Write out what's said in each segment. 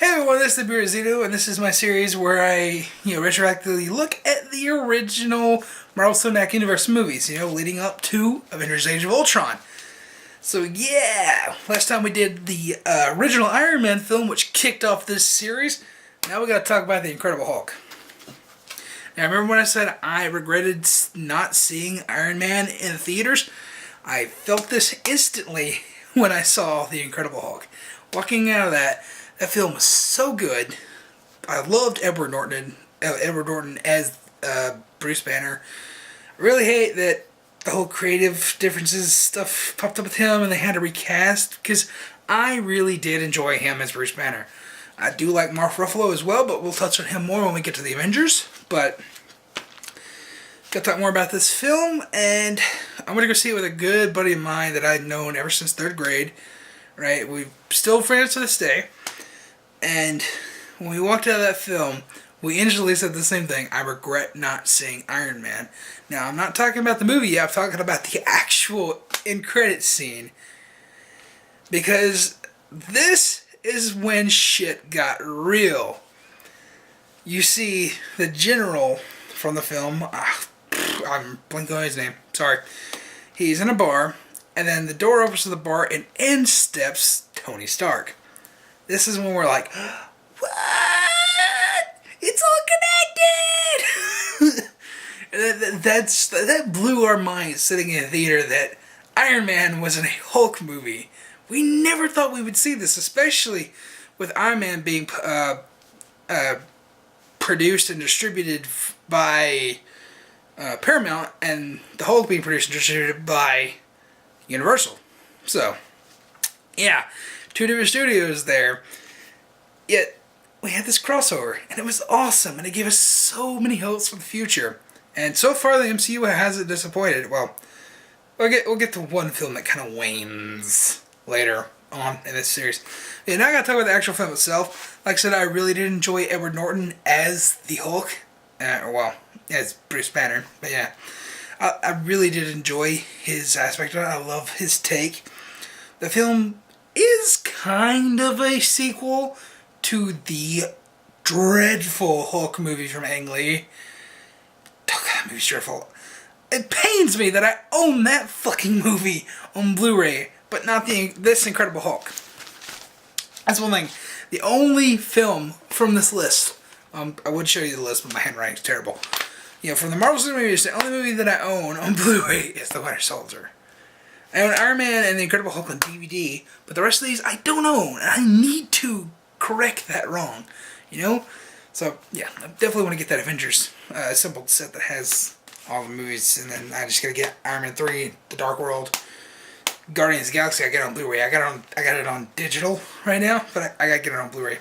Hey everyone, this is the Beer Zito, and this is my series where I, retroactively look at the original Marvel Cinematic Universe movies, leading up to Avengers Age of Ultron. So yeah, last time we did the original Iron Man film, which kicked off this series. Now we gotta talk about the Incredible Hulk. Now remember when I said I regretted not seeing Iron Man in the theaters? I felt this instantly when I saw the Incredible Hulk. Walking out of that film was so good. I loved Edward Norton as Bruce Banner. I really hate that the whole creative differences stuff popped up with him and they had to recast, because I really did enjoy him as Bruce Banner. I do like Mark Ruffalo as well, but we'll touch on him more when we get to the Avengers. But got to talk more about this film, and I'm going to go see it with a good buddy of mine that I've known ever since 3rd grade. Right? We're still friends to this day. And when we walked out of that film, we instantly said the same thing. I regret not seeing Iron Man. Now, I'm not talking about the movie, I'm talking about the actual end credits scene. Because this is when shit got real. You see the general from the film, I'm blanking on his name, sorry. He's in a bar, and then the door opens to the bar, and in steps Tony Stark. This is when we're like, what? It's all connected! that blew our minds sitting in a theater that Iron Man was in a Hulk movie. We never thought we would see this, especially with Iron Man being produced and distributed by Paramount, and the Hulk being produced and distributed by Universal. So, yeah. 2 different studios there, yet we had this crossover, and it was awesome, and it gave us so many hopes for the future. And so far, the MCU hasn't disappointed. Well, we'll get to one film that kind of wanes later on in this series. And now I gotta talk about the actual film itself. Like I said, I really did enjoy Edward Norton as the Hulk, as Bruce Banner. But yeah, I really did enjoy his aspect of it. I love his take. The film is kind of a sequel to the dreadful Hulk movie from Ang Lee. Oh, that movie's dreadful. It pains me that I own that fucking movie on Blu-ray, but not this Incredible Hulk. That's one thing. The only film from this list, I would show you the list, but my handwriting's terrible. From the Marvel Cinematic Universe, the only movie that I own on Blu-ray is The Winter Soldier. I own Iron Man and the Incredible Hulk on DVD, but the rest of these I don't own, and I need to correct that wrong, So, yeah, I definitely want to get that Avengers assembled set that has all the movies, and then I just gotta get Iron Man 3, The Dark World, Guardians of the Galaxy. I got it on Blu-ray. I got it on digital right now, but I gotta get it on Blu-ray.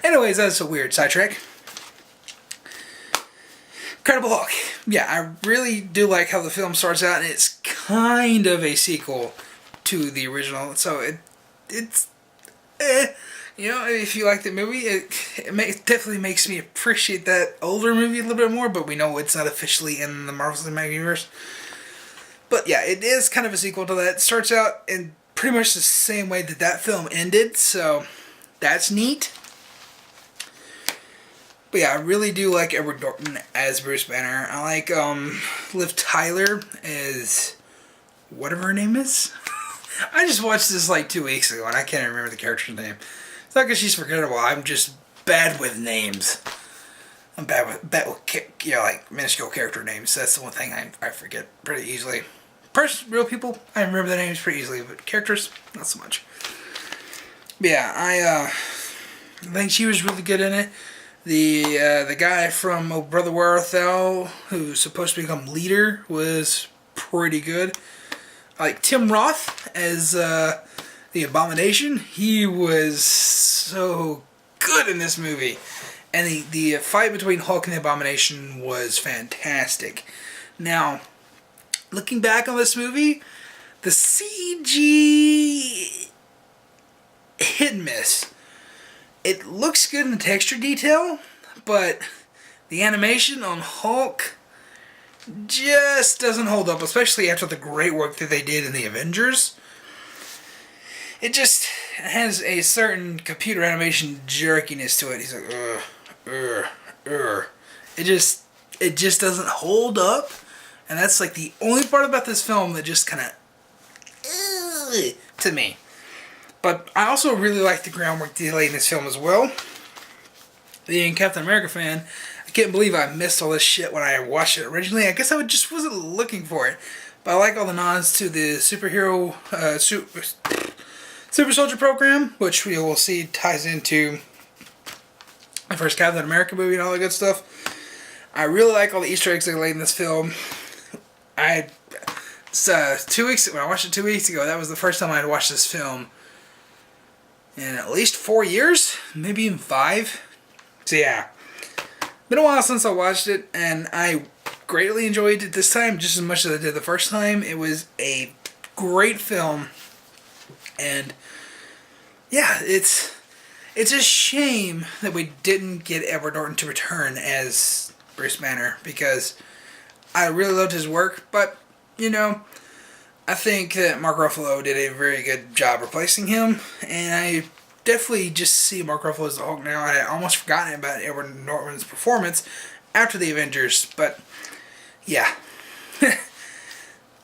Anyways, that's a weird sidetrack. Incredible Hulk. Yeah, I really do like how the film starts out, and it's kind of a sequel to the original. So it's if you like the movie, it definitely makes me appreciate that older movie a little bit more. But we know it's not officially in the Marvel Cinematic Universe. But yeah, it is kind of a sequel to that. It starts out in pretty much the same way that film ended. So that's neat. But yeah, I really do like Edward Norton as Bruce Banner. I like Liv Tyler as whatever her name is. I just watched this like 2 weeks ago and I can't remember the character's name. It's not because she's forgettable. I'm just bad with names. I'm bad with like minuscule character names. That's the one thing I forget pretty easily. Real people, I remember the names pretty easily, but characters, not so much. But yeah, I think she was really good in it. The guy from Oh Brother Where Art Thou, who's supposed to become leader, was pretty good. I like Tim Roth as the Abomination. He was so good in this movie. And the fight between Hulk and the Abomination was fantastic. Now, looking back on this movie, the CG hit and miss. It looks good in the texture detail, but the animation on Hulk just doesn't hold up, especially after the great work that they did in the Avengers. It has a certain computer animation jerkiness to it. He's like, it just doesn't hold up, and that's like the only part about this film that just kind of to me. But I also really like the groundwork they laid in this film as well. Being a Captain America fan, I can't believe I missed all this shit when I watched it originally. I guess I just wasn't looking for it. But I like all the nods to the superhero, Super Soldier program, which we will see ties into the first Captain America movie and all that good stuff. I really like all the Easter eggs they laid in this film. When I watched it 2 weeks ago, that was the first time I had watched this film in at least 4 years, maybe even 5. So yeah, been a while since I watched it, and I greatly enjoyed it this time just as much as I did the first time. It was a great film, and yeah, it's a shame that we didn't get Edward Norton to return as Bruce Banner, because I really loved his work, but you know, I think that Mark Ruffalo did a very good job replacing him, and I definitely just see Mark Ruffalo as the Hulk now. I had almost forgotten about Edward Norton's performance after the Avengers, but yeah.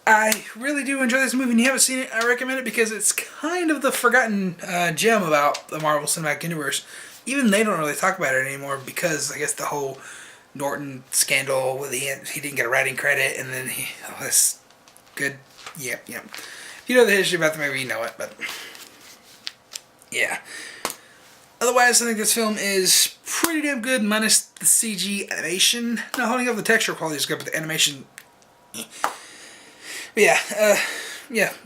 I really do enjoy this movie, and if you haven't seen it, I recommend it because it's kind of the forgotten gem about the Marvel Cinematic Universe. Even they don't really talk about it anymore because I guess the whole Norton scandal with he didn't get a writing credit, and then this good. Yep. If you know the history about the movie, you know it, but yeah. Otherwise, I think this film is pretty damn good, minus the CG animation. Not holding up, the texture quality is good, but the animation. But yeah,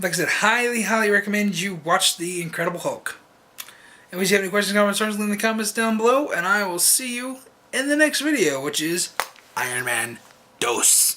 like I said, highly recommend you watch The Incredible Hulk. And if you have any questions, comments, concerns, leave in the comments down below, and I will see you in the next video, which is Iron Man Dos.